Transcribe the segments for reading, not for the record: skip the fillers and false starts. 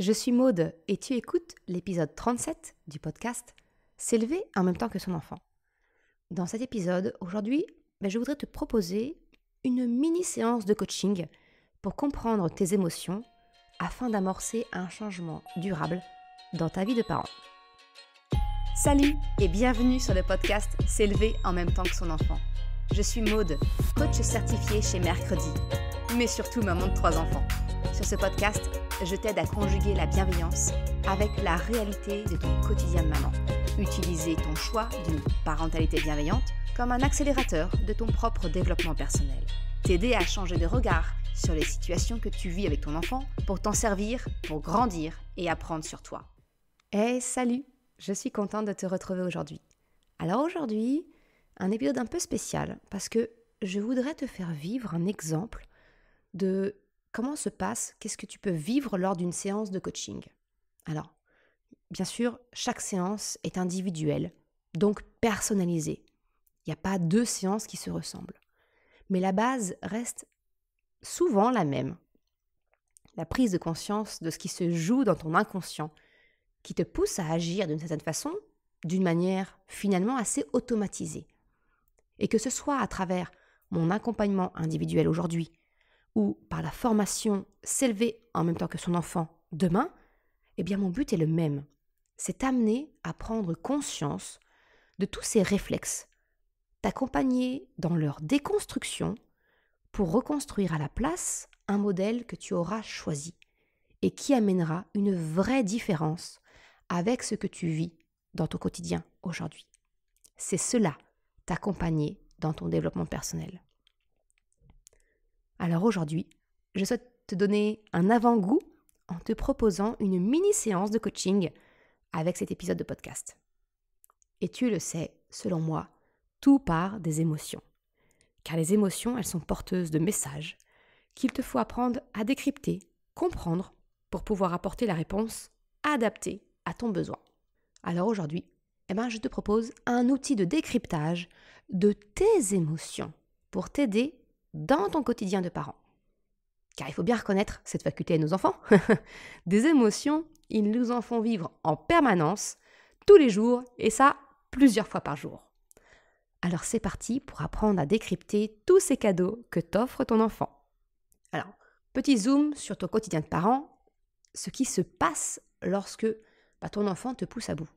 Je suis Maude et tu écoutes l'épisode 37 du podcast « S'élever en même temps que son enfant ». Dans cet épisode, aujourd'hui, je voudrais te proposer une mini-séance de coaching pour comprendre tes émotions afin d'amorcer un changement durable dans ta vie de parent. Salut et bienvenue sur le podcast « S'élever en même temps que son enfant ». Je suis Maude, coach certifiée chez Mercredi, mais surtout maman de 3 enfants. Sur ce podcast, je t'aide à conjuguer la bienveillance avec la réalité de ton quotidien de maman. Utiliser ton choix d'une parentalité bienveillante comme un accélérateur de ton propre développement personnel. T'aider à changer de regard sur les situations que tu vis avec ton enfant pour t'en servir, pour grandir et apprendre sur toi. Salut, je suis contente de te retrouver aujourd'hui. Alors aujourd'hui, un épisode un peu spécial parce que je voudrais te faire vivre un exemple de comment se passe, qu'est-ce que tu peux vivre lors d'une séance de coaching. Alors, bien sûr, chaque séance est individuelle, donc personnalisée. Il n'y a pas 2 séances qui se ressemblent. Mais la base reste souvent la même. La prise de conscience de ce qui se joue dans ton inconscient, qui te pousse à agir d'une certaine façon, d'une manière finalement assez automatisée. Et que ce soit à travers mon accompagnement individuel aujourd'hui, ou par la formation s'élever en même temps que son enfant demain, mon but est le même. C'est t'amener à prendre conscience de tous ces réflexes, t'accompagner dans leur déconstruction pour reconstruire à la place un modèle que tu auras choisi et qui amènera une vraie différence avec ce que tu vis dans ton quotidien aujourd'hui. C'est cela, t'accompagner dans ton développement personnel. Alors aujourd'hui, je souhaite te donner un avant-goût en te proposant une mini-séance de coaching avec cet épisode de podcast. Et tu le sais, selon moi, tout part des émotions. Car les émotions, elles sont porteuses de messages qu'il te faut apprendre à décrypter, comprendre, pour pouvoir apporter la réponse adaptée à ton besoin. Alors aujourd'hui, je te propose un outil de décryptage de tes émotions pour t'aider dans ton quotidien de parent. Car il faut bien reconnaître cette faculté à nos enfants. Des émotions, ils nous en font vivre en permanence, tous les jours, et ça, plusieurs fois par jour. Alors c'est parti pour apprendre à décrypter tous ces cadeaux que t'offre ton enfant. Alors, petit zoom sur ton quotidien de parent, ce qui se passe lorsque ton enfant te pousse à bout.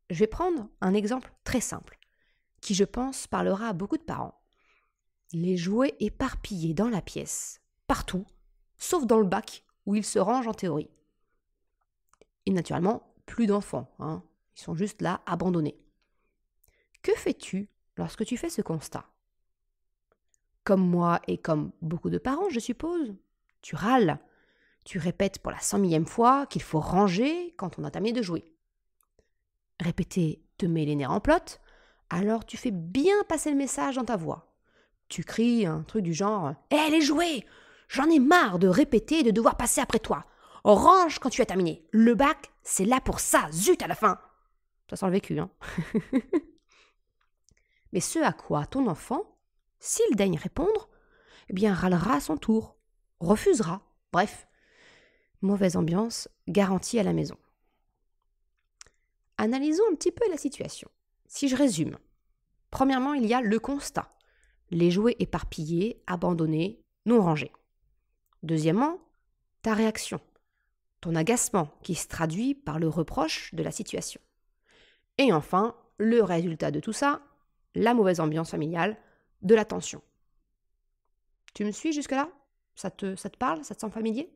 Je vais prendre un exemple très simple, qui je pense parlera à beaucoup de parents. Les jouets éparpillés dans la pièce, partout, sauf dans le bac où ils se rangent en théorie. Et naturellement, plus d'enfants, ils sont juste là, abandonnés. Que fais-tu lorsque tu fais ce constat? Comme moi et comme beaucoup de parents, je suppose, tu râles. Tu répètes pour la 100e fois qu'il faut ranger quand on a terminé de jouer. Répéter te met les nerfs en plâtre, alors tu fais bien passer le message dans ta voix. Tu cries un truc du genre « Hé, les jouets! J'en ai marre de répéter et de devoir passer après toi. Range quand tu as terminé. Le bac, c'est là pour ça, zut à la fin !» Ça sent le vécu, Mais ce à quoi ton enfant, s'il daigne répondre, râlera à son tour, refusera. Bref, mauvaise ambiance garantie à la maison. Analysons un petit peu la situation. Si je résume, premièrement, il y a le constat. Les jouets éparpillés, abandonnés, non rangés. Deuxièmement, ta réaction, ton agacement qui se traduit par le reproche de la situation. Et enfin, le résultat de tout ça, la mauvaise ambiance familiale, de la tension. Tu me suis jusque-là? Ça te parle? Ça te semble familier?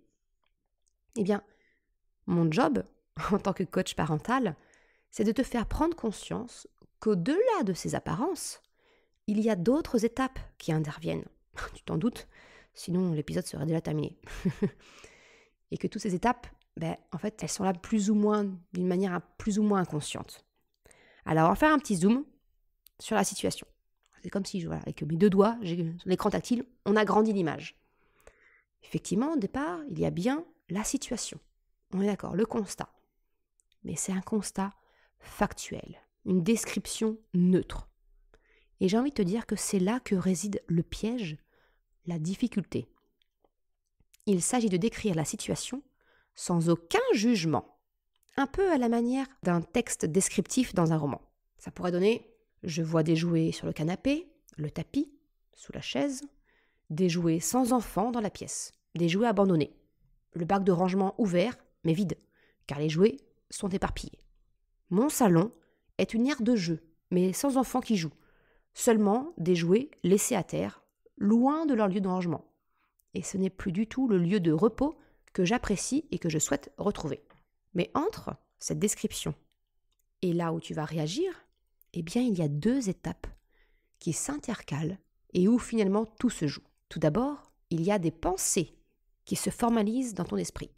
Mon job, en tant que coach parental, c'est de te faire prendre conscience qu'au-delà de ces apparences, il y a d'autres étapes qui interviennent. Tu t'en doutes, sinon l'épisode serait déjà terminé. Et que toutes ces étapes, elles sont là plus ou moins, d'une manière plus ou moins inconsciente. Alors, on va faire un petit zoom sur la situation. C'est comme si, avec mes 2 doigts, j'ai l'écran tactile, on agrandit l'image. Effectivement, au départ, il y a bien la situation. On est d'accord, le constat. Mais c'est un constat factuel, une description neutre. Et j'ai envie de te dire que c'est là que réside le piège, la difficulté. Il s'agit de décrire la situation sans aucun jugement. Un peu à la manière d'un texte descriptif dans un roman. Ça pourrait donner « Je vois des jouets sur le canapé, le tapis, sous la chaise, des jouets sans enfant dans la pièce, des jouets abandonnés, le bac de rangement ouvert mais vide, car les jouets sont éparpillés. Mon salon est une aire de jeu, mais sans enfants qui jouent, seulement des jouets laissés à terre, loin de leur lieu de rangement. Et ce n'est plus du tout le lieu de repos que j'apprécie et que je souhaite retrouver. » Mais entre cette description et là où tu vas réagir, eh bien il y a 2 étapes qui s'intercalent et où finalement tout se joue. Tout d'abord, il y a des pensées qui se formalisent dans ton esprit.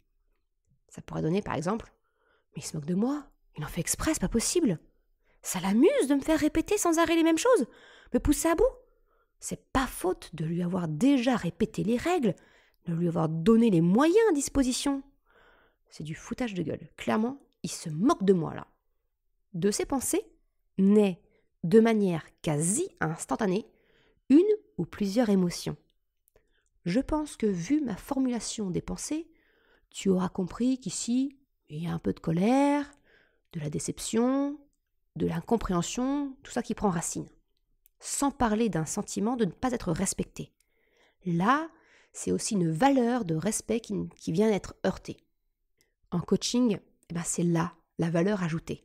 Ça pourrait donner par exemple « Mais il se moque de moi, il en fait exprès, c'est pas possible. Ça l'amuse de me faire répéter sans arrêt les mêmes choses, me pousser à bout. C'est pas faute de lui avoir déjà répété les règles, de lui avoir donné les moyens à disposition. C'est du foutage de gueule. Clairement, il se moque de moi là. » De ces pensées naît de manière quasi instantanée une ou plusieurs émotions. Je pense que vu ma formulation des pensées, tu auras compris qu'ici, il y a un peu de colère, de la déception, de l'incompréhension, tout ça qui prend racine. Sans parler d'un sentiment de ne pas être respecté. Là, c'est aussi une valeur de respect qui vient d'être heurtée. En coaching, c'est là la valeur ajoutée.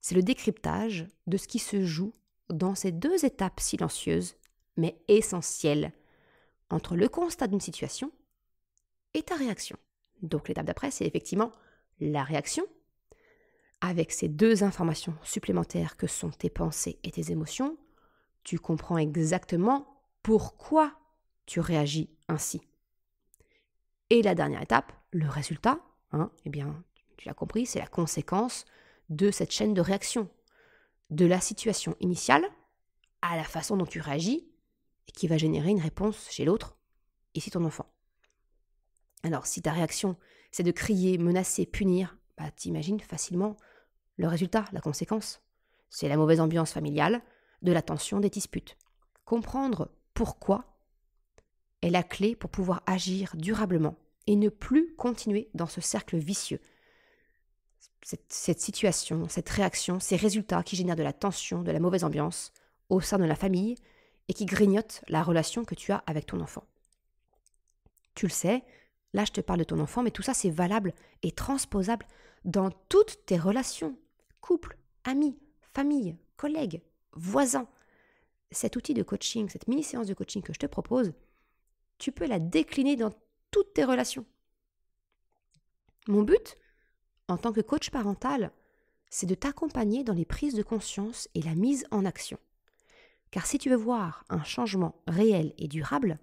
C'est le décryptage de ce qui se joue dans ces 2 étapes silencieuses, mais essentielles, entre le constat d'une situation et ta réaction. Donc l'étape d'après, c'est effectivement la réaction. Avec ces 2 informations supplémentaires que sont tes pensées et tes émotions, tu comprends exactement pourquoi tu réagis ainsi. Et la dernière étape, le résultat, tu l'as compris, c'est la conséquence de cette chaîne de réaction, de la situation initiale à la façon dont tu réagis et qui va générer une réponse chez l'autre, ici ton enfant. Alors si ta réaction c'est de crier, menacer, punir, t'imagines facilement le résultat, la conséquence. C'est la mauvaise ambiance familiale, de la tension, des disputes. Comprendre pourquoi est la clé pour pouvoir agir durablement et ne plus continuer dans ce cercle vicieux. Cette situation, cette réaction, ces résultats qui génèrent de la tension, de la mauvaise ambiance au sein de la famille et qui grignotent la relation que tu as avec ton enfant. Tu le sais, là je te parle de ton enfant, mais tout ça c'est valable et transposable dans toutes tes relations, couple, amis, famille, collègues, voisins. Cet outil de coaching, cette mini-séance de coaching que je te propose, tu peux la décliner dans toutes tes relations. Mon but, en tant que coach parental, c'est de t'accompagner dans les prises de conscience et la mise en action. Car si tu veux voir un changement réel et durable,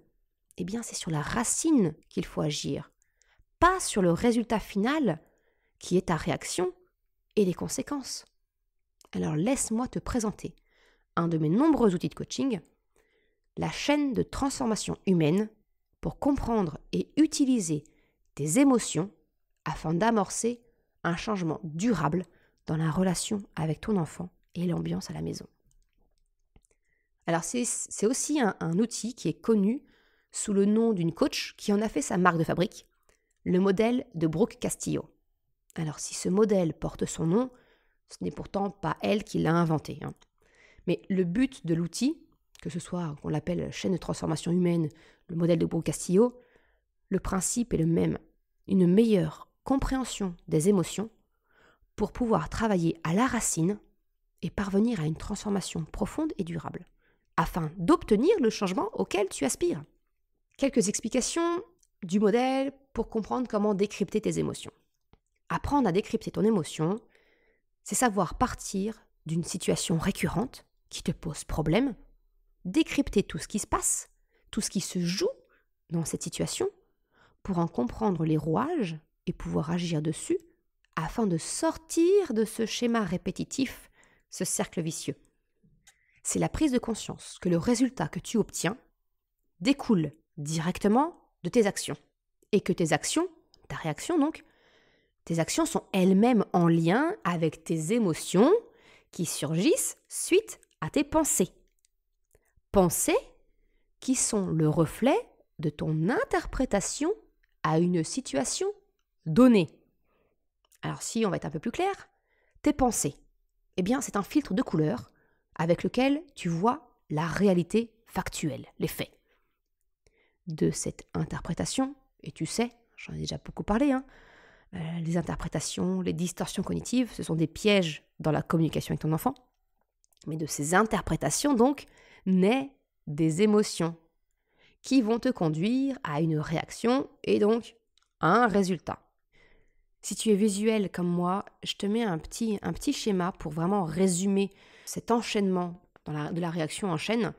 c'est sur la racine qu'il faut agir, pas sur le résultat final qui est ta réaction et les conséquences. Alors laisse-moi te présenter un de mes nombreux outils de coaching, la chaîne de transformation humaine pour comprendre et utiliser tes émotions afin d'amorcer un changement durable dans la relation avec ton enfant et l'ambiance à la maison. Alors c'est aussi un outil qui est connu sous le nom d'une coach qui en a fait sa marque de fabrique, le modèle de Brooke Castillo. Alors si ce modèle porte son nom, ce n'est pourtant pas elle qui l'a inventé. Mais le but de l'outil, que ce soit qu'on l'appelle chaîne de transformation humaine, le modèle de Brooke Castillo, le principe est le même, une meilleure compréhension des émotions pour pouvoir travailler à la racine et parvenir à une transformation profonde et durable, afin d'obtenir le changement auquel tu aspires. Quelques explications du modèle pour comprendre comment décrypter tes émotions. Apprendre à décrypter ton émotion, c'est savoir partir d'une situation récurrente qui te pose problème, décrypter tout ce qui se passe, tout ce qui se joue dans cette situation, pour en comprendre les rouages et pouvoir agir dessus afin de sortir de ce schéma répétitif, ce cercle vicieux. C'est la prise de conscience que le résultat que tu obtiens découle directement de tes actions et que tes actions, ta réaction donc, tes actions sont elles-mêmes en lien avec tes émotions qui surgissent suite à tes pensées. Pensées qui sont le reflet de ton interprétation à une situation donnée. Alors si on va être un peu plus clair, tes pensées, eh bien c'est un filtre de couleur avec lequel tu vois la réalité factuelle, les faits. De cette interprétation, et tu sais, j'en ai déjà beaucoup parlé, les interprétations, les distorsions cognitives, ce sont des pièges dans la communication avec ton enfant. Mais de ces interprétations, donc, naissent des émotions qui vont te conduire à une réaction et donc à un résultat. Si tu es visuel comme moi, je te mets un petit schéma pour vraiment résumer cet enchaînement de la réaction en chaîne.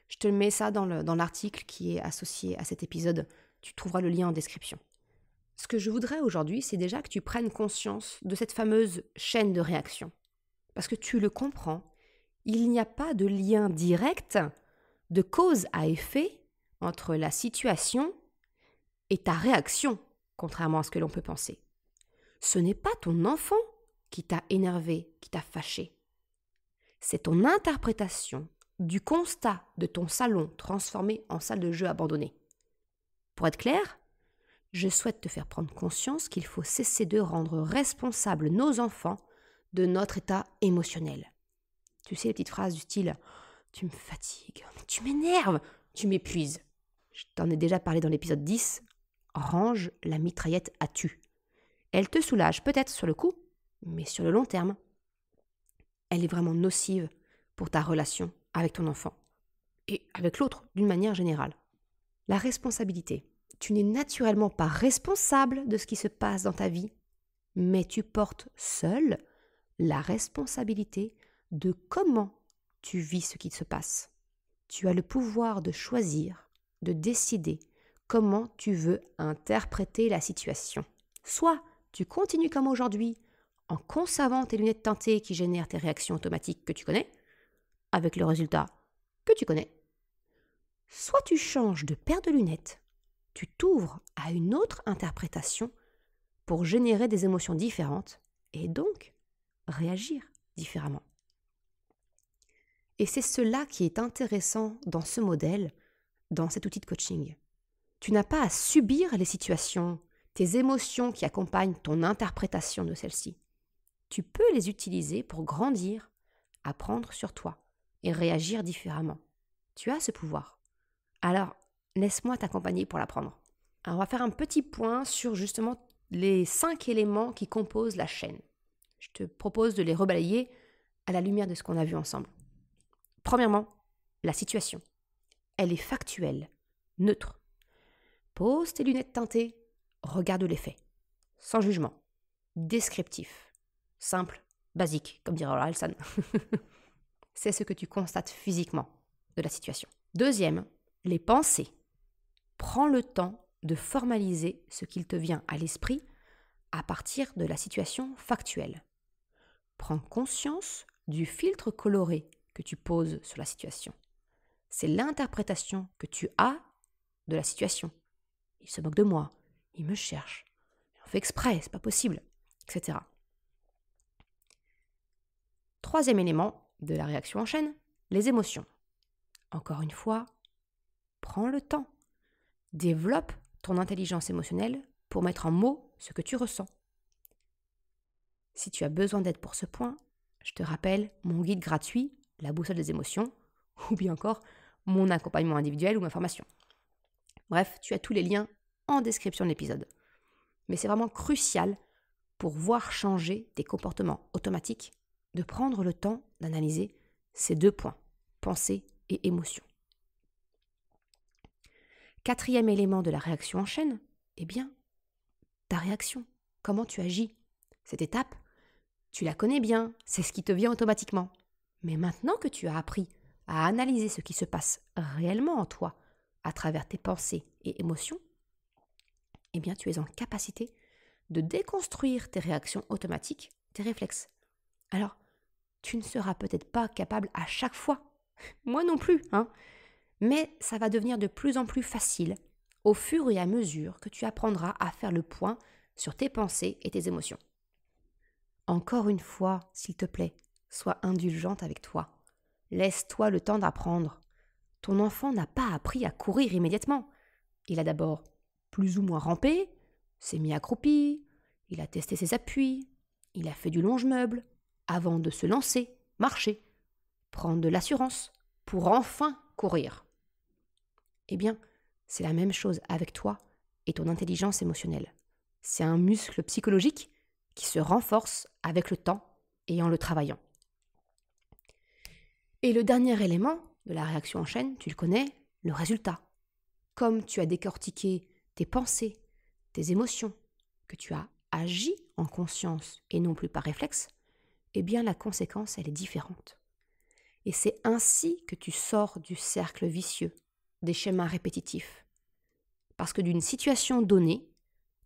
Je te mets ça dans l'article qui est associé à cet épisode. Tu trouveras le lien en description. Ce que je voudrais aujourd'hui, c'est déjà que tu prennes conscience de cette fameuse chaîne de réaction. Parce que tu le comprends, il n'y a pas de lien direct, de cause à effet, entre la situation et ta réaction, contrairement à ce que l'on peut penser. Ce n'est pas ton enfant qui t'a énervé, qui t'a fâché. C'est ton interprétation du constat de ton salon transformé en salle de jeu abandonnée. Pour être clair, je souhaite te faire prendre conscience qu'il faut cesser de rendre responsables nos enfants de notre état émotionnel. Tu sais les petites phrases du style « Tu me fatigues, tu m'énerves, tu m'épuises ». Je t'en ai déjà parlé dans l'épisode 10. Range la mitraillette à tu. Elle te soulage peut-être sur le coup, mais sur le long terme, elle est vraiment nocive pour ta relation avec ton enfant et avec l'autre d'une manière générale. La responsabilité. Tu n'es naturellement pas responsable de ce qui se passe dans ta vie, mais tu portes seul la responsabilité de comment tu vis ce qui se passe. Tu as le pouvoir de choisir, de décider comment tu veux interpréter la situation. Soit tu continues comme aujourd'hui en conservant tes lunettes teintées qui génèrent tes réactions automatiques que tu connais, avec le résultat que tu connais. Soit tu changes de paire de lunettes, tu t'ouvres à une autre interprétation pour générer des émotions différentes et donc réagir différemment. Et c'est cela qui est intéressant dans ce modèle, dans cet outil de coaching. Tu n'as pas à subir les situations, tes émotions qui accompagnent ton interprétation de celles-ci. Tu peux les utiliser pour grandir, apprendre sur toi et réagir différemment. Tu as ce pouvoir. Alors, laisse-moi t'accompagner pour l'apprendre. Alors, on va faire un petit point sur justement les 5 éléments qui composent la chaîne. Je te propose de les rebalayer à la lumière de ce qu'on a vu ensemble. Premièrement, la situation. Elle est factuelle, neutre. Pose tes lunettes teintées, regarde les faits. Sans jugement. Descriptif. Simple, basique, comme dirait Orelsan. C'est ce que tu constates physiquement de la situation. Deuxième, les pensées. Prends le temps de formaliser ce qu'il te vient à l'esprit à partir de la situation factuelle. Prends conscience du filtre coloré que tu poses sur la situation. C'est l'interprétation que tu as de la situation. Il se moque de moi, il me cherche, on fait exprès, c'est pas possible, etc. Troisième élément de la réaction en chaîne, les émotions. Encore une fois, prends le temps. Développe ton intelligence émotionnelle pour mettre en mots ce que tu ressens. Si tu as besoin d'aide pour ce point, je te rappelle mon guide gratuit, la boussole des émotions, ou bien encore mon accompagnement individuel ou ma formation. Bref, tu as tous les liens en description de l'épisode. Mais c'est vraiment crucial pour voir changer tes comportements automatiques, de prendre le temps d'analyser ces 2 points, pensée et émotion. Quatrième élément de la réaction en chaîne, eh bien, ta réaction, comment tu agis. Cette étape, tu la connais bien, c'est ce qui te vient automatiquement. Mais maintenant que tu as appris à analyser ce qui se passe réellement en toi à travers tes pensées et émotions, eh bien, tu es en capacité de déconstruire tes réactions automatiques, tes réflexes. Alors, tu ne seras peut-être pas capable à chaque fois, moi non plus, mais ça va devenir de plus en plus facile au fur et à mesure que tu apprendras à faire le point sur tes pensées et tes émotions. Encore une fois, s'il te plaît, sois indulgente avec toi. Laisse-toi le temps d'apprendre. Ton enfant n'a pas appris à courir immédiatement. Il a d'abord plus ou moins rampé, s'est mis accroupi, il a testé ses appuis, il a fait du longe-meuble avant de se lancer, marcher, prendre de l'assurance pour enfin courir. Eh bien, c'est la même chose avec toi et ton intelligence émotionnelle. C'est un muscle psychologique qui se renforce avec le temps et en le travaillant. Et le dernier élément de la réaction en chaîne, tu le connais, le résultat. Comme tu as décortiqué tes pensées, tes émotions, que tu as agi en conscience et non plus par réflexe, eh bien la conséquence, elle est différente. Et c'est ainsi que tu sors du cercle vicieux, des schémas répétitifs. Parce que d'une situation donnée,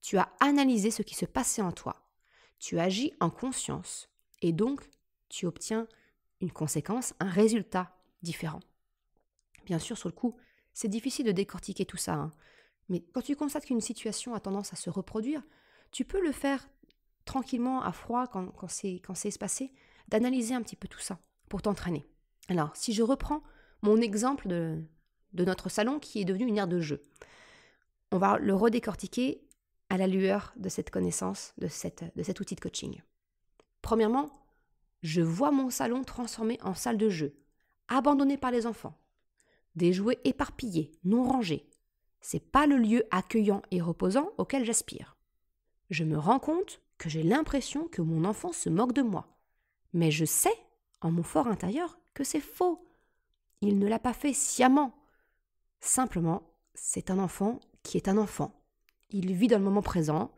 tu as analysé ce qui se passait en toi. Tu agis en conscience et donc tu obtiens une conséquence, un résultat différent. Bien sûr, sur le coup, c'est difficile de décortiquer tout ça, hein. Mais quand tu constates qu'une situation a tendance à se reproduire, tu peux le faire tranquillement, à froid, quand c'est espacé, d'analyser un petit peu tout ça pour t'entraîner. Alors, si je reprends mon exemple de notre salon qui est devenu une aire de jeu, on va le redécortiquer à la lueur de cette connaissance, de cet outil de coaching. Premièrement, je vois mon salon transformé en salle de jeu, abandonné par les enfants. Des jouets éparpillés, non rangés. C'est pas le lieu accueillant et reposant auquel j'aspire. Je me rends compte que j'ai l'impression que mon enfant se moque de moi. Mais je sais, en mon fort intérieur, que c'est faux. Il ne l'a pas fait sciemment. Simplement, c'est un enfant qui est un enfant. Il vit dans le moment présent,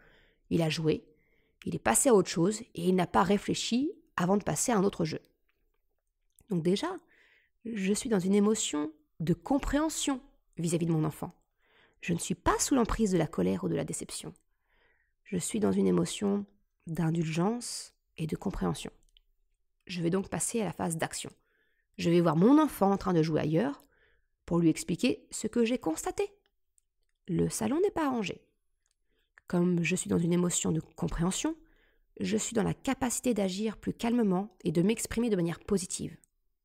il a joué, il est passé à autre chose et il n'a pas réfléchi avant de passer à un autre jeu. Donc déjà, je suis dans une émotion de compréhension vis-à-vis de mon enfant. Je ne suis pas sous l'emprise de la colère ou de la déception. Je suis dans une émotion d'indulgence et de compréhension. Je vais donc passer à la phase d'action. Je vais voir mon enfant en train de jouer ailleurs pour lui expliquer ce que j'ai constaté. Le salon n'est pas rangé. Comme je suis dans une émotion de compréhension, je suis dans la capacité d'agir plus calmement et de m'exprimer de manière positive.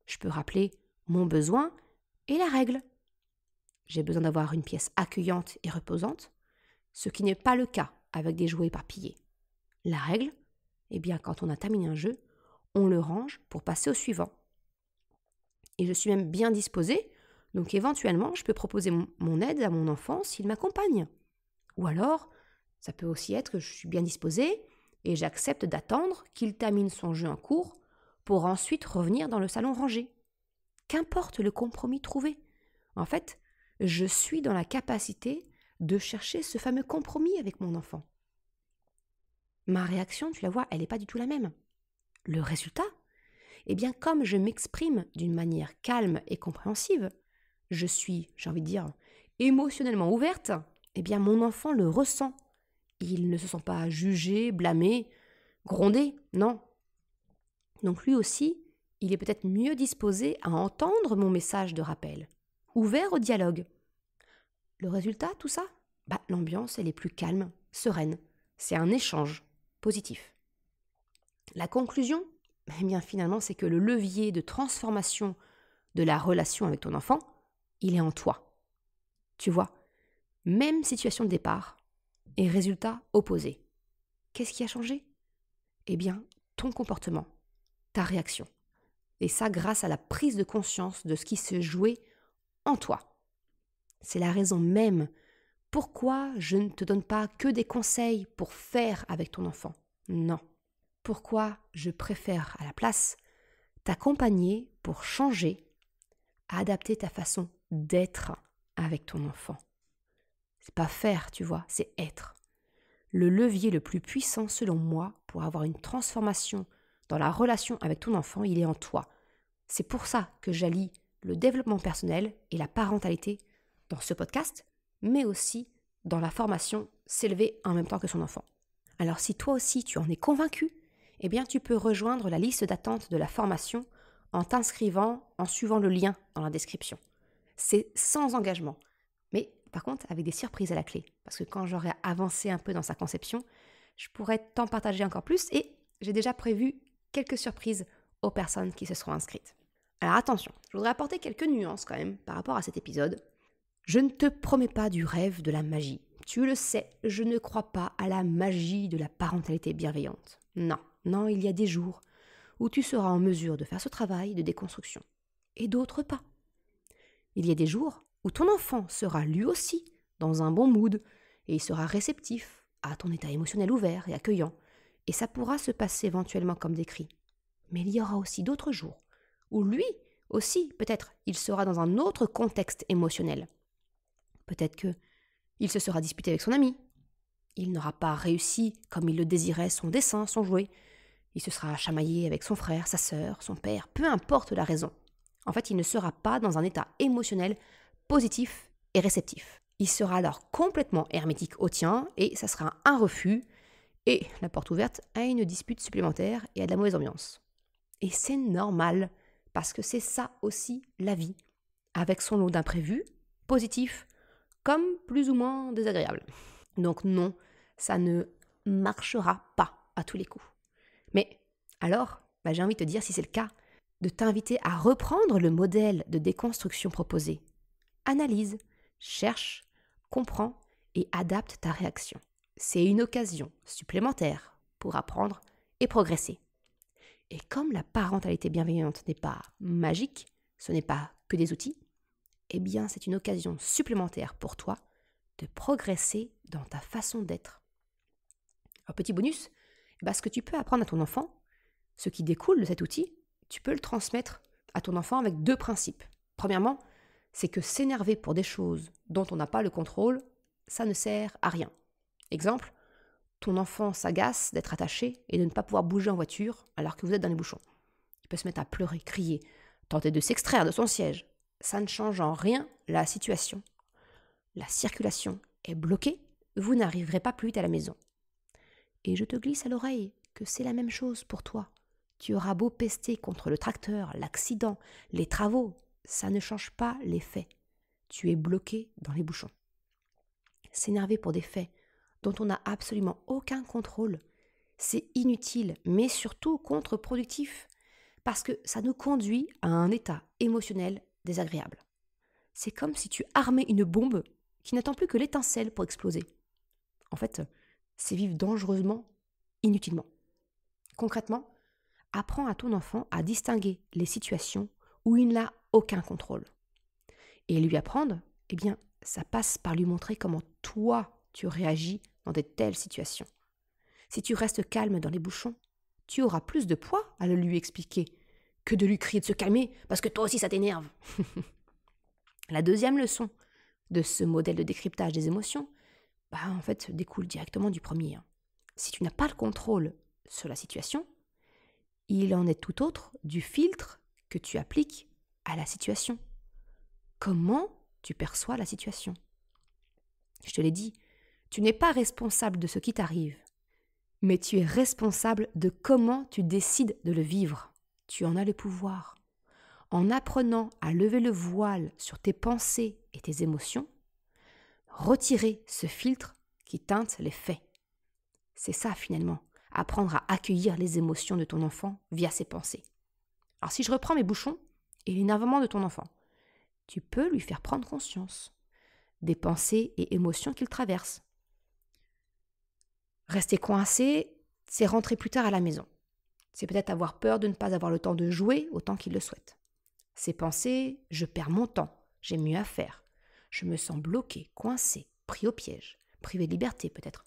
Je peux rappeler mon besoin et la règle. J'ai besoin d'avoir une pièce accueillante et reposante, ce qui n'est pas le cas avec des jouets éparpillés. La règle, eh bien, quand on a terminé un jeu, on le range pour passer au suivant. Et je suis même bien disposée, donc éventuellement, je peux proposer mon aide à mon enfant s'il m'accompagne. Ou alors, ça peut aussi être que je suis bien disposée et j'accepte d'attendre qu'il termine son jeu en cours pour ensuite revenir dans le salon rangé. Qu'importe le compromis trouvé. En fait, je suis dans la capacité de chercher ce fameux compromis avec mon enfant. Ma réaction, tu la vois, elle n'est pas du tout la même. Le résultat, eh bien, comme je m'exprime d'une manière calme et compréhensive, je suis, j'ai envie de dire, émotionnellement ouverte, eh bien, mon enfant le ressent. Il ne se sent pas jugé, blâmé, grondé, non. Donc lui aussi, il est peut-être mieux disposé à entendre mon message de rappel, ouvert au dialogue. Le résultat, tout ça, l'ambiance, elle est plus calme, sereine. C'est un échange positif. La conclusion, eh bien finalement, c'est que le levier de transformation de la relation avec ton enfant, il est en toi. Tu vois, même situation de départ et résultat opposé. Qu'est-ce qui a changé ? Eh bien, ton comportement, ta réaction. Et ça grâce à la prise de conscience de ce qui se jouait en toi. C'est la raison même pourquoi je ne te donne pas que des conseils pour faire avec ton enfant. Non. Pourquoi je préfère à la place t'accompagner pour changer, adapter ta façon d'être avec ton enfant. C'est pas faire, tu vois, c'est être. Le levier le plus puissant selon moi pour avoir une transformation dans la relation avec ton enfant, il est en toi. C'est pour ça que j'allie le développement personnel et la parentalité dans ce podcast, mais aussi dans la formation S'élever en même temps que son enfant. Alors si toi aussi tu en es convaincu, eh bien tu peux rejoindre la liste d'attente de la formation en t'inscrivant, en suivant le lien dans la description. C'est sans engagement, mais par contre avec des surprises à la clé, parce que quand j'aurai avancé un peu dans sa conception, je pourrais t'en partager encore plus et j'ai déjà prévu quelques surprises aux personnes qui se seront inscrites. Alors attention, je voudrais apporter quelques nuances quand même par rapport à cet épisode. Je ne te promets pas du rêve de la magie. Tu le sais, je ne crois pas à la magie de la parentalité bienveillante. Non, Non, il y a des jours où tu seras en mesure de faire ce travail de déconstruction, et d'autres pas. Il y a des jours où ton enfant sera lui aussi dans un bon mood, et il sera réceptif à ton état émotionnel ouvert et accueillant, et ça pourra se passer éventuellement comme décrit. Mais il y aura aussi d'autres jours où lui aussi, peut-être, il sera dans un autre contexte émotionnel. Peut-être que il se sera disputé avec son ami, il n'aura pas réussi comme il le désirait son dessin, son jouet, il se sera chamaillé avec son frère, sa sœur, son père, peu importe la raison. En fait, il ne sera pas dans un état émotionnel positif et réceptif. Il sera alors complètement hermétique au tien et ça sera un refus et la porte ouverte à une dispute supplémentaire et à de la mauvaise ambiance. Et c'est normal parce que c'est ça aussi la vie, avec son lot d'imprévus, positifs comme plus ou moins désagréables. Donc non, ça ne marchera pas à tous les coups. Mais alors, j'ai envie de te dire, si c'est le cas, de t'inviter à reprendre le modèle de déconstruction proposé. Analyse, cherche, comprends et adapte ta réaction. C'est une occasion supplémentaire pour apprendre et progresser. Et comme la parentalité bienveillante n'est pas magique, ce n'est pas que des outils, eh bien c'est une occasion supplémentaire pour toi de progresser dans ta façon d'être. Un petit bonus, ce que tu peux apprendre à ton enfant, ce qui découle de cet outil, tu peux le transmettre à ton enfant avec 2 principes. Premièrement, c'est que s'énerver pour des choses dont on n'a pas le contrôle, ça ne sert à rien. Exemple, ton enfant s'agace d'être attaché et de ne pas pouvoir bouger en voiture alors que vous êtes dans les bouchons. Il peut se mettre à pleurer, crier, tenter de s'extraire de son siège. Ça ne change en rien la situation. La circulation est bloquée, vous n'arriverez pas plus vite à la maison. Et je te glisse à l'oreille que c'est la même chose pour toi. Tu auras beau pester contre le tracteur, l'accident, les travaux, ça ne change pas les faits. Tu es bloqué dans les bouchons. S'énerver pour des faits dont on n'a absolument aucun contrôle, c'est inutile, mais surtout contre-productif, parce que ça nous conduit à un état émotionnel désagréable. C'est comme si tu armais une bombe qui n'attend plus que l'étincelle pour exploser. En fait, c'est vivre dangereusement, inutilement. Concrètement, apprends à ton enfant à distinguer les situations où il n'a aucun contrôle. Et lui apprendre, ça passe par lui montrer comment toi, tu réagis dans de telles situations. Si tu restes calme dans les bouchons, tu auras plus de poids à le lui expliquer que de lui crier de se calmer parce que toi aussi ça t'énerve. La deuxième leçon de ce modèle de décryptage des émotions, découle directement du premier. Si tu n'as pas le contrôle sur la situation, il en est tout autre du filtre que tu appliques à la situation. Comment tu perçois la situation? Je te l'ai dit, tu n'es pas responsable de ce qui t'arrive, mais tu es responsable de comment tu décides de le vivre. Tu en as le pouvoir. En apprenant à lever le voile sur tes pensées et tes émotions, retirer ce filtre qui teinte les faits. C'est ça finalement, apprendre à accueillir les émotions de ton enfant via ses pensées. Alors si je reprends mes bouchons et l'énervement de ton enfant, tu peux lui faire prendre conscience des pensées et émotions qu'il traverse. Rester coincé, c'est rentrer plus tard à la maison. C'est peut-être avoir peur de ne pas avoir le temps de jouer autant qu'il le souhaite. C'est penser « je perds mon temps, j'ai mieux à faire ». Je me sens bloqué, coincé, pris au piège, privé de liberté peut-être.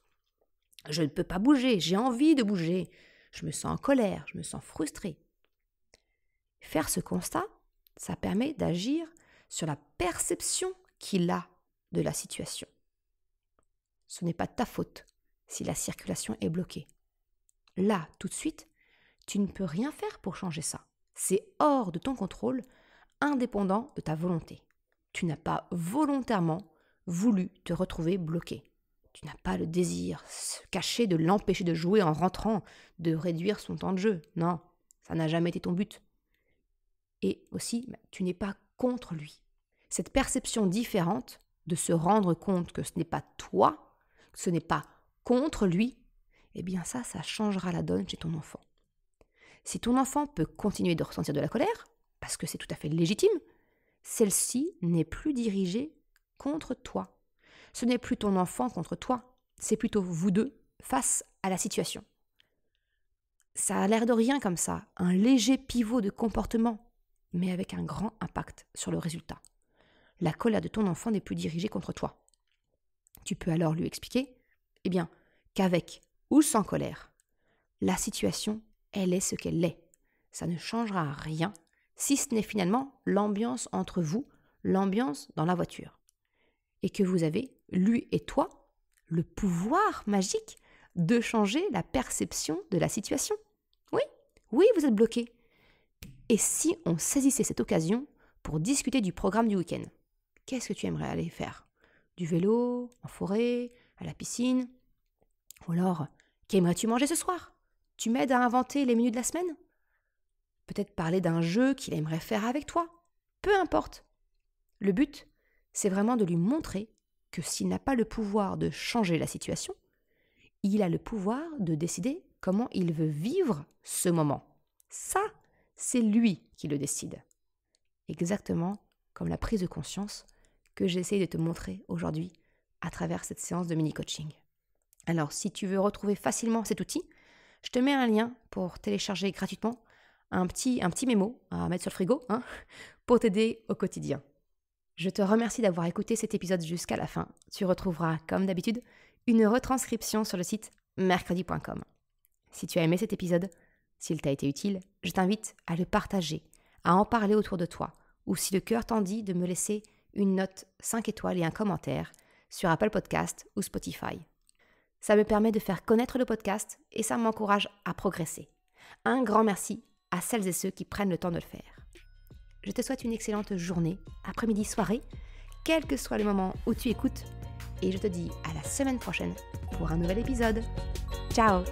Je ne peux pas bouger, j'ai envie de bouger. Je me sens en colère, je me sens frustré. Faire ce constat, ça permet d'agir sur la perception qu'il a de la situation. Ce n'est pas ta faute si la circulation est bloquée. Là, tout de suite, tu ne peux rien faire pour changer ça. C'est hors de ton contrôle, indépendant de ta volonté. Tu n'as pas volontairement voulu te retrouver bloqué. Tu n'as pas le désir caché de l'empêcher de jouer en rentrant, de réduire son temps de jeu. Non, ça n'a jamais été ton but. Et aussi, tu n'es pas contre lui. Cette perception différente de se rendre compte que ce n'est pas toi, que ce n'est pas contre lui, ça changera la donne chez ton enfant. Si ton enfant peut continuer de ressentir de la colère, parce que c'est tout à fait légitime, celle-ci n'est plus dirigée contre toi. Ce n'est plus ton enfant contre toi, c'est plutôt vous deux face à la situation. Ça a l'air de rien comme ça, un léger pivot de comportement, mais avec un grand impact sur le résultat. La colère de ton enfant n'est plus dirigée contre toi. Tu peux alors lui expliquer, qu'avec ou sans colère, la situation, elle est ce qu'elle est. Ça ne changera rien, si ce n'est finalement l'ambiance entre vous, l'ambiance dans la voiture. Et que vous avez, lui et toi, le pouvoir magique de changer la perception de la situation. Oui, vous êtes bloqué. Et si on saisissait cette occasion pour discuter du programme du week-end? Qu'est-ce que tu aimerais aller faire? Du vélo, en forêt, à la piscine? Ou alors, qu'aimerais-tu manger ce soir? Tu m'aides à inventer les menus de la semaine? Peut-être parler d'un jeu qu'il aimerait faire avec toi? Peu importe. Le but, c'est vraiment de lui montrer que s'il n'a pas le pouvoir de changer la situation, il a le pouvoir de décider comment il veut vivre ce moment. Ça, c'est lui qui le décide. Exactement comme la prise de conscience que j'essaye de te montrer aujourd'hui à travers cette séance de mini-coaching. Alors, si tu veux retrouver facilement cet outil, je te mets un lien pour télécharger gratuitement un petit mémo à mettre sur le frigo pour t'aider au quotidien. Je te remercie d'avoir écouté cet épisode jusqu'à la fin. Tu retrouveras, comme d'habitude, une retranscription sur le site mercredi.com. Si tu as aimé cet épisode, s'il t'a été utile, je t'invite à le partager, à en parler autour de toi, ou si le cœur t'en dit, de me laisser une note 5 étoiles et un commentaire sur Apple Podcast ou Spotify. Ça me permet de faire connaître le podcast et ça m'encourage à progresser. Un grand merci à celles et ceux qui prennent le temps de le faire. Je te souhaite une excellente journée, après-midi, soirée, quel que soit le moment où tu écoutes, et je te dis à la semaine prochaine pour un nouvel épisode. Ciao!